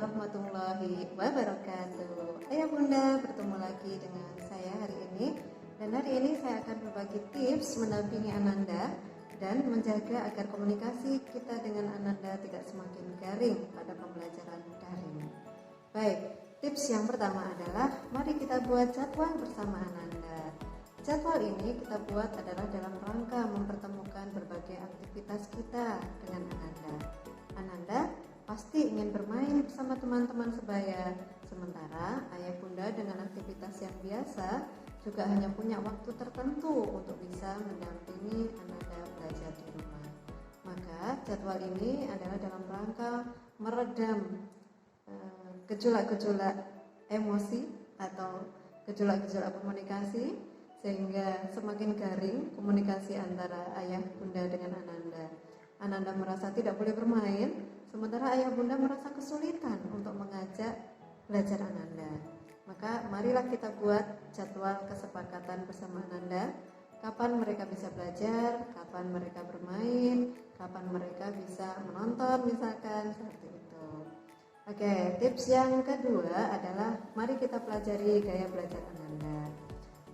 warahmatullahi wabarakatuh. Ayah bunda, bertemu lagi dengan saya hari ini. Dan hari ini saya akan berbagi tips mendampingi Ananda dan menjaga agar komunikasi kita dengan Ananda tidak semakin garing pada pembelajaran daring. Baik, tips yang pertama adalah mari kita buat jadwal bersama Ananda. Jadwal ini kita buat adalah dalam rangka mempertemukan berbagai aktivitas kita dengan Ananda. Ananda pasti ingin bermain bersama teman-teman sebaya, sementara ayah bunda dengan aktivitas yang biasa juga hanya punya waktu tertentu untuk bisa mendampingi Ananda belajar di rumah. Maka jadwal ini adalah dalam rangka meredam gejolak-gejolak emosi atau gejolak-gejolak komunikasi, sehingga semakin garing komunikasi antara ayah bunda dengan Ananda. Ananda merasa tidak boleh bermain, sementara ayah bunda merasa kesulitan untuk mengajak belajar Ananda. Maka marilah kita buat jadwal kesepakatan bersama Ananda, kapan mereka bisa belajar, kapan mereka bermain, kapan mereka bisa menonton misalkan, seperti itu. Oke, tips yang kedua adalah mari kita pelajari gaya belajar Ananda.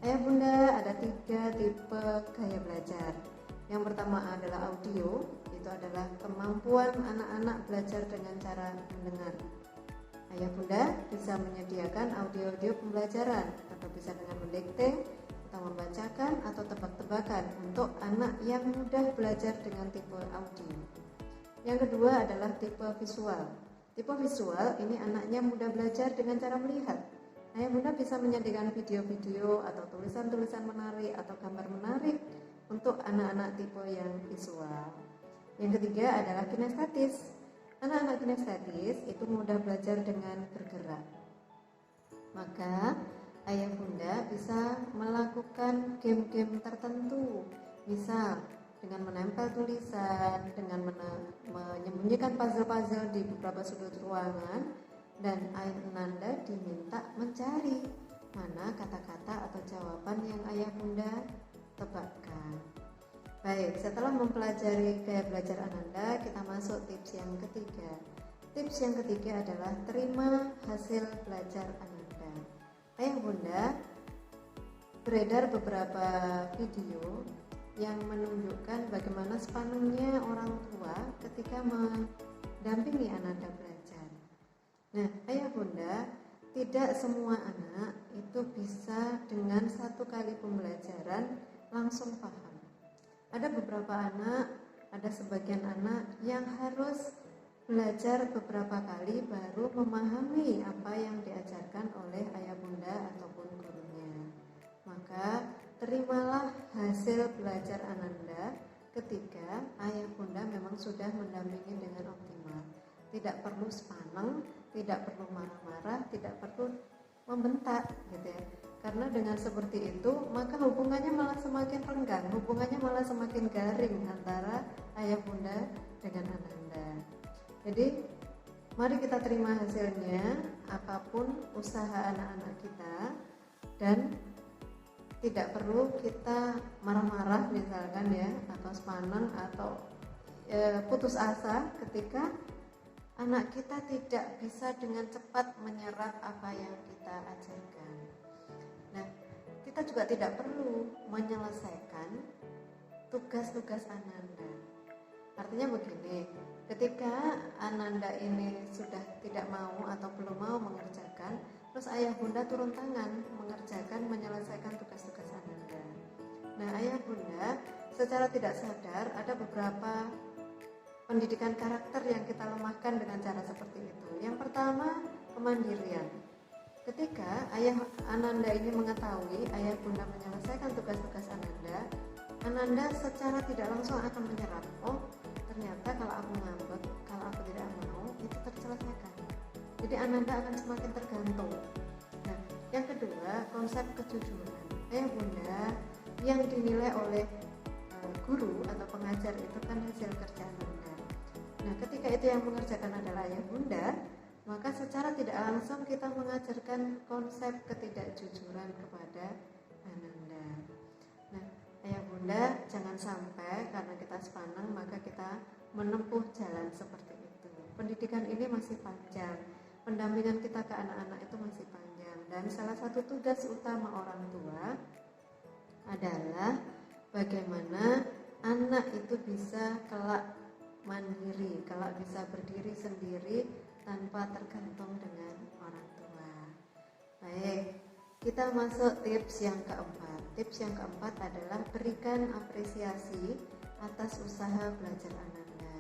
Ayah bunda ada 3 tipe gaya belajar. Yang pertama adalah audio, itu adalah kemampuan anak-anak belajar dengan cara mendengar. Ayah bunda bisa menyediakan audio-audio pembelajaran atau bisa dengan mendikte atau membacakan atau tebak-tebakan untuk anak yang mudah belajar dengan tipe audio. Yang kedua adalah tipe visual. Tipe visual ini anaknya mudah belajar dengan cara melihat. Ayah bunda bisa menyediakan video-video atau tulisan-tulisan menarik atau gambar menarik untuk anak-anak tipe yang visual. Yang ketiga adalah kinestetis. Anak-anak kinestetis itu mudah belajar dengan bergerak. Maka ayah bunda bisa melakukan game-game tertentu, misal dengan menempel tulisan, dengan menyembunyikan puzzle-puzzle di beberapa sudut ruangan, dan Ananda diminta mencari mana kata-kata atau jawaban yang ayah bunda tebakkan. Baik, setelah mempelajari gaya belajar Ananda, kita masuk tips yang ketiga. Tips yang ketiga adalah terima hasil belajar Ananda. Ayah bunda, beredar beberapa video yang menunjukkan bagaimana sepanengnya orang tua ketika mendampingi Ananda belajar. Nah, ayah bunda, tidak semua anak itu bisa dengan satu kali pembelajaran langsung paham. Ada beberapa anak, ada sebagian anak yang harus belajar beberapa kali baru memahami apa yang diajarkan oleh ayah bunda ataupun gurunya. Maka terimalah hasil belajar Ananda ketika ayah bunda memang sudah mendampingi dengan optimal. Tidak perlu sepaneng, tidak perlu marah-marah, tidak perlu membentak gitu ya. Karena dengan seperti itu maka hubungannya malah semakin renggang, hubungannya malah semakin garing antara ayah bunda dengan Ananda. Jadi mari kita terima hasilnya apapun usaha anak-anak kita, dan tidak perlu kita marah-marah misalkan ya, atau sepaneng atau putus asa ketika anak kita tidak bisa dengan cepat menyerap apa yang kita ajarkan. Nah, kita juga tidak perlu menyelesaikan tugas-tugas Ananda. Artinya begini, ketika Ananda ini sudah tidak mau atau belum mau mengerjakan, terus ayah bunda turun tangan mengerjakan, menyelesaikan tugas-tugas Ananda. Nah, ayah bunda secara tidak sadar ada beberapa pendidikan karakter yang kita lemahkan dengan cara seperti itu. Yang pertama, kemandirian. Ketika ayah Ananda ini mengetahui ayah bunda menyelesaikan tugas-tugas Ananda, Ananda secara tidak langsung akan menyerap, oh ternyata kalau aku ngambek, kalau aku tidak mau, itu terselesaikan. Jadi Ananda akan semakin tergantung. Nah, yang kedua, konsep kejujuran. Ayah bunda yang dinilai oleh guru atau pengajar itu kan hasil kerja Ananda. Nah, ketika itu yang mengerjakan adalah ayah bunda, maka secara tidak langsung kita mengajarkan konsep ketidakjujuran kepada Ananda. Nah, ayah bunda jangan sampai karena kita sepaneng maka kita menempuh jalan seperti itu. Pendidikan ini masih panjang, pendampingan kita ke anak-anak itu masih panjang. Dan salah satu tugas utama orang tua adalah bagaimana anak itu bisa kelak mandiri, kelak bisa berdiri sendiri tanpa tergantung dengan orang tua. Baik, kita masuk tips yang keempat. Tips yang keempat adalah berikan apresiasi atas usaha belajar Ananda.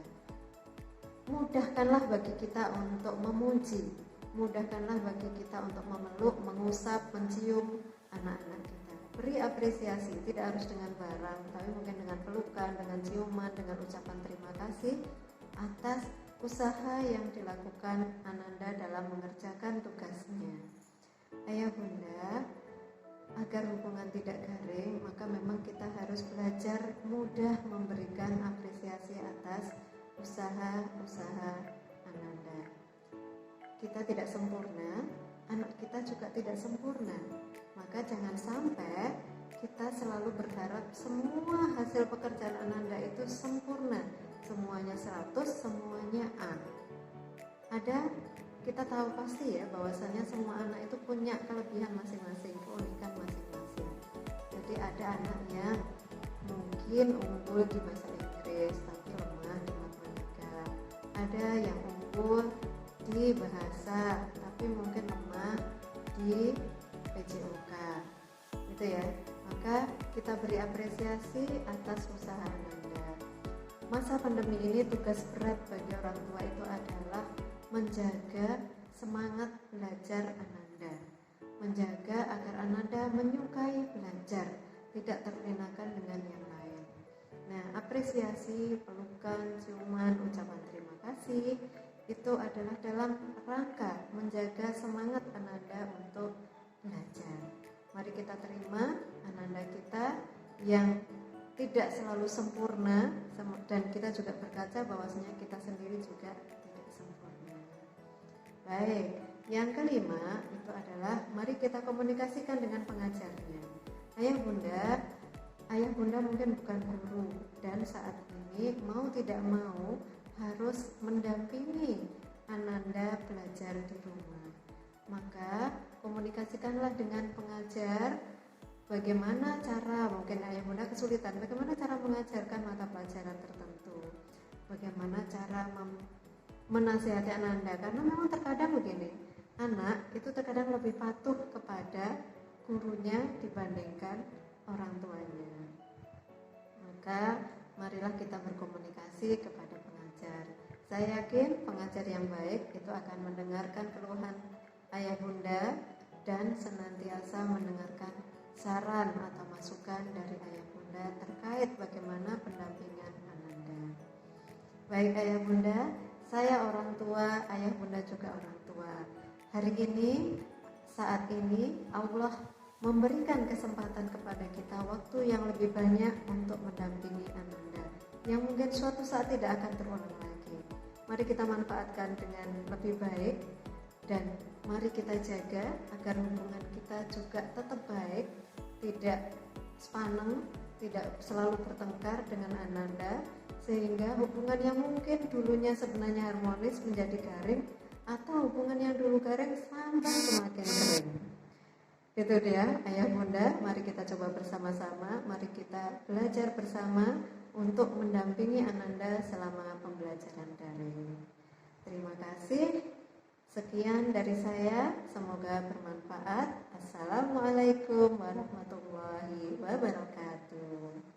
Mudahkanlah bagi kita untuk memuji, mudahkanlah bagi kita untuk memeluk, mengusap, mencium anak-anak kita. Beri apresiasi, tidak harus dengan barang, tapi mungkin dengan pelukan, dengan ciuman, dengan ucapan terima kasih atas usaha yang dilakukan Ananda dalam mengerjakan tugasnya. Ayah bunda, agar hubungan tidak garing, maka memang kita harus belajar mudah memberikan apresiasi atas usaha-usaha Ananda. Kita tidak sempurna, anak kita juga tidak sempurna. Maka jangan sampai kita selalu berharap semua hasil pekerjaan Ananda itu sempurna, semuanya 100, semuanya A. Kita tahu pasti ya bahwasanya semua anak itu punya kelebihan masing-masing, keunikan masing-masing. Jadi ada anak yang mungkin unggul di bahasa Inggris tapi lemah di matematika. Ada yang unggul di bahasa tapi mungkin lemah di PJOK. Gitu ya. Maka kita beri apresiasi atas usaha Ananda. Masa pandemi ini tugas berat bagi orang tua itu adalah menjaga semangat belajar Ananda, menjaga agar Ananda menyukai belajar, tidak terlenakan dengan yang lain. Nah, apresiasi, pelukan, ciuman, ucapan terima kasih itu adalah dalam rangka menjaga semangat Ananda untuk belajar. Mari kita terima Ananda kita yang tidak selalu sempurna, dan kita juga berkaca bahwasanya kita sendiri juga tidak sempurna. Baik, yang kelima itu adalah mari kita komunikasikan dengan pengajarnya. Ayah bunda mungkin bukan guru, dan saat ini mau tidak mau harus mendampingi Ananda belajar di rumah. Maka komunikasikanlah dengan pengajar bagaimana cara, mungkin ayah bunda kesulitan, bagaimana cara mengajarkan mata pelajaran tertentu, bagaimana cara menasihati Ananda, karena memang terkadang begini, anak itu terkadang lebih patuh kepada gurunya dibandingkan orang tuanya. Maka marilah kita berkomunikasi kepada pengajar. Saya yakin pengajar yang baik itu akan mendengarkan keluhan ayah bunda dan senantiasa mendengarkan saran atau masukan dari ayah bunda terkait bagaimana pendampingan Ananda. Baik ayah bunda, saya orang tua, ayah bunda juga orang tua. Hari ini, saat ini Allah memberikan kesempatan kepada kita waktu yang lebih banyak untuk mendampingi Ananda, yang mungkin suatu saat tidak akan terulang lagi. Mari kita manfaatkan dengan lebih baik, dan mari kita jaga agar hubungan kita juga tetap baik, tidak sepaneng, tidak selalu bertengkar dengan Ananda, sehingga hubungan yang mungkin dulunya sebenarnya harmonis menjadi garing, atau hubungan yang dulu garing semakin kering. Itu dia ayah bunda, mari kita coba bersama-sama, mari kita belajar bersama untuk mendampingi Ananda selama pembelajaran daring. Terima kasih. Sekian dari saya, semoga bermanfaat. Assalamualaikum warahmatullahi wabarakatuh.